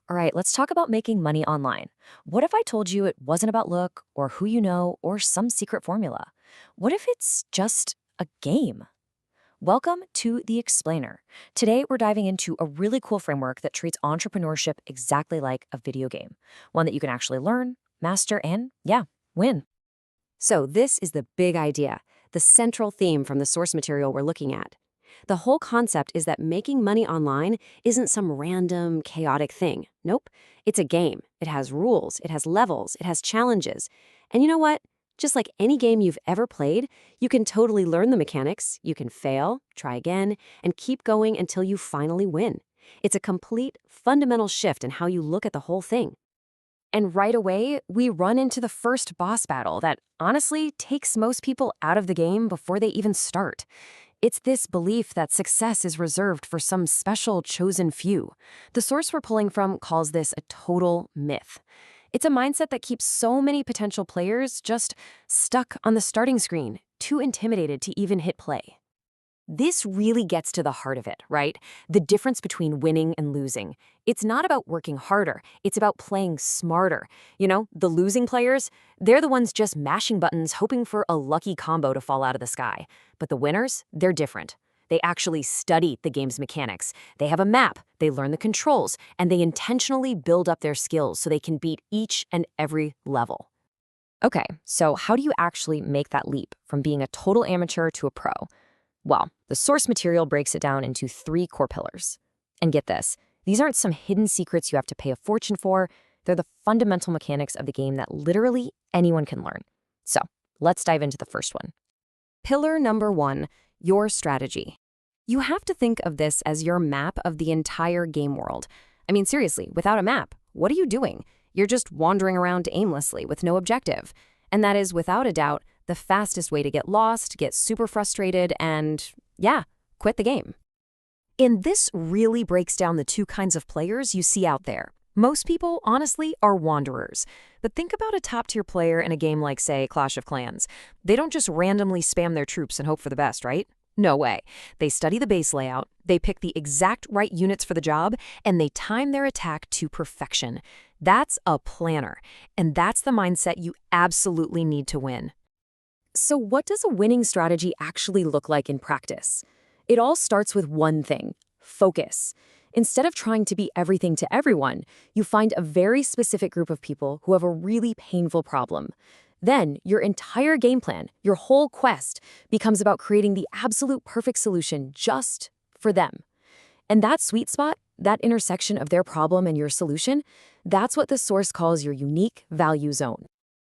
All right, let's talk about making money online. What if I told you it wasn't about look or who you know or some secret formula? What if it's just a game? Welcome to The Explainer. Today, we're diving into a really cool framework that treats entrepreneurship exactly like a video game, one that you can actually learn, master, and yeah, win. So, this is the big idea, the central theme from the source material we're looking at. The whole concept is that making money online isn't some random, chaotic thing. Nope. It's a game. It has rules, it has levels, it has challenges. And you know what? Just like any game you've ever played, you can totally learn the mechanics, you can fail, try again, and keep going until you finally win. It's a complete, fundamental shift in how you look at the whole thing. And right away, we run into the first boss battle that honestly takes most people out of the game before they even start. It's this belief that success is reserved for some special chosen few. The source we're pulling from calls this a total myth. It's a mindset that keeps so many potential players just stuck on the starting screen, too intimidated to even hit play. This really gets to the heart of it, right? The difference between winning and losing. It's not about working harder, it's about playing smarter. You know, the losing players, they're the ones just mashing buttons hoping for a lucky combo to fall out of the sky. But the winners, they're different. They actually study the game's mechanics. They have a map, they learn the controls, and they intentionally build up their skills so they can beat each and every level. Okay, so how do you actually make that leap from being a total amateur to a pro? Well, the source material breaks it down into three core pillars. And get this, these aren't some hidden secrets you have to pay a fortune for. They're the fundamental mechanics of the game that literally anyone can learn. So let's dive into the first one. Pillar number one, your strategy. You have to think of this as your map of the entire game world. I mean, seriously, without a map, what are you doing? You're just wandering around aimlessly with no objective. And that is, without a doubt, the fastest way to get lost, get super frustrated, and, yeah, quit the game. And this really breaks down the two kinds of players you see out there. Most people, honestly, are wanderers. But think about a top-tier player in a game like, say, Clash of Clans. They don't just randomly spam their troops and hope for the best, right? No way. They study the base layout, they pick the exact right units for the job, and they time their attack to perfection. That's a planner, and that's the mindset you absolutely need to win. So what does a winning strategy actually look like in practice? It all starts with one thing: focus. Instead of trying to be everything to everyone, you find a very specific group of people who have a really painful problem. Then your entire game plan, your whole quest, becomes about creating the absolute perfect solution just for them. And that sweet spot, that intersection of their problem and your solution, that's what the source calls your unique value zone.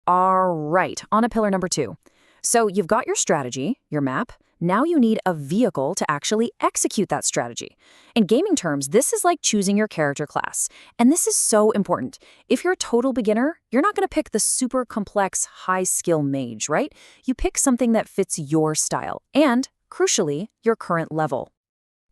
All right, on to pillar number two. So you've got your strategy, your map. Now you need a vehicle to actually execute that strategy. In gaming terms, this is like choosing your character class. And this is so important. If you're a total beginner, you're not going to pick the super complex, high-skill mage, right? You pick something that fits your style and, crucially, your current level.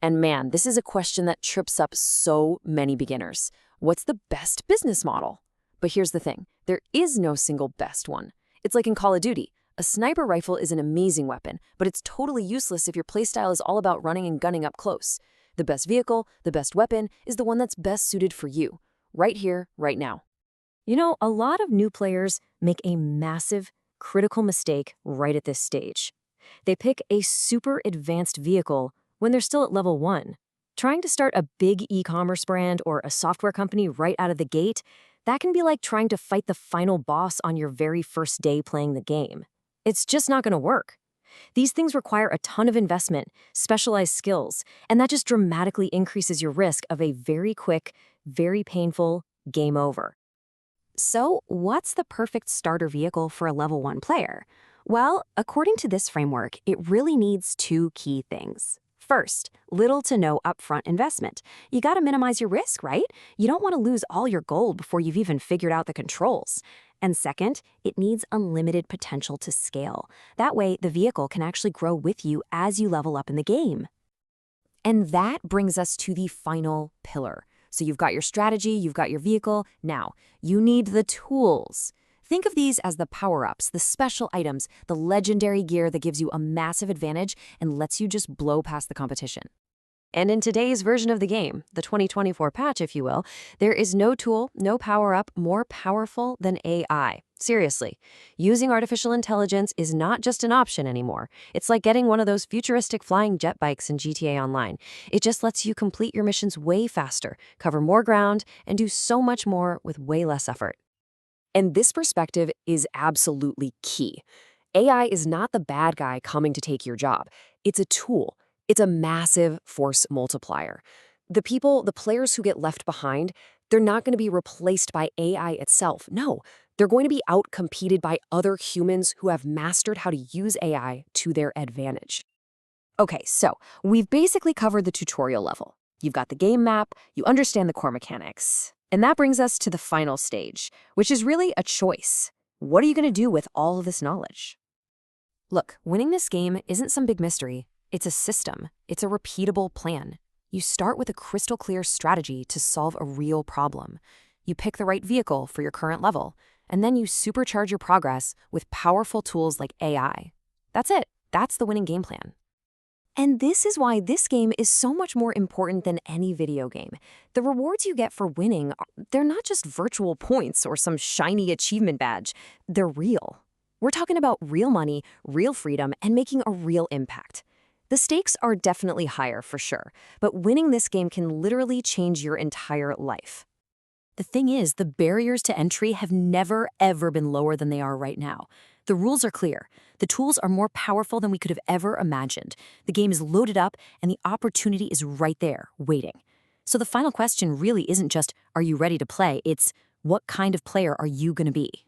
And man, this is a question that trips up so many beginners. What's the best business model? But here's the thing. There is no single best one. It's like in Call of Duty. A sniper rifle is an amazing weapon, but it's totally useless if your playstyle is all about running and gunning up close. The best vehicle, the best weapon, is the one that's best suited for you, right here, right now. You know, a lot of new players make a massive, critical mistake right at this stage. They pick a super advanced vehicle when they're still at level 1. Trying to start a big e-commerce brand or a software company right out of the gate, that can be like trying to fight the final boss on your very first day playing the game. It's just not going to work. These things require a ton of investment, specialized skills, and that just dramatically increases your risk of a very quick, very painful game over. So, what's the perfect starter vehicle for a level 1 player? Well, according to this framework, it really needs two key things. First, little to no upfront investment. You gotta minimize your risk, right? You don't want to lose all your gold before you've even figured out the controls. And second, it needs unlimited potential to scale. That way, the vehicle can actually grow with you as you level up in the game. And that brings us to the final pillar. So you've got your strategy, you've got your vehicle. Now, you need the tools. Think of these as the power-ups, the special items, the legendary gear that gives you a massive advantage and lets you just blow past the competition. And in today's version of the game, the 2024 patch, if you will, there is no tool, no power-up more powerful than AI. Seriously, using artificial intelligence is not just an option anymore. It's like getting one of those futuristic flying jet bikes in GTA Online. It just lets you complete your missions way faster, cover more ground, and do so much more with way less effort. And this perspective is absolutely key. AI is not the bad guy coming to take your job. It's a tool. It's a massive force multiplier. The players who get left behind, they're not going to be replaced by AI itself. No, they're going to be outcompeted by other humans who have mastered how to use AI to their advantage. Okay, so we've basically covered the tutorial level. You've got the game map, you understand the core mechanics. And that brings us to the final stage, which is really a choice. What are you going to do with all of this knowledge? Look, winning this game isn't some big mystery. It's a system. It's a repeatable plan. You start with a crystal clear strategy to solve a real problem. You pick the right vehicle for your current level, and then you supercharge your progress with powerful tools like AI. That's it. That's the winning game plan. And this is why this game is so much more important than any video game. The rewards you get for winning, they're not just virtual points or some shiny achievement badge. They're real. We're talking about real money, real freedom, and making a real impact. The stakes are definitely higher for sure, but winning this game can literally change your entire life. The thing is, the barriers to entry have never, ever been lower than they are right now. The rules are clear. The tools are more powerful than we could have ever imagined. The game is loaded up, and the opportunity is right there, waiting. So the final question really isn't just, are you ready to play? It's, what kind of player are you going to be?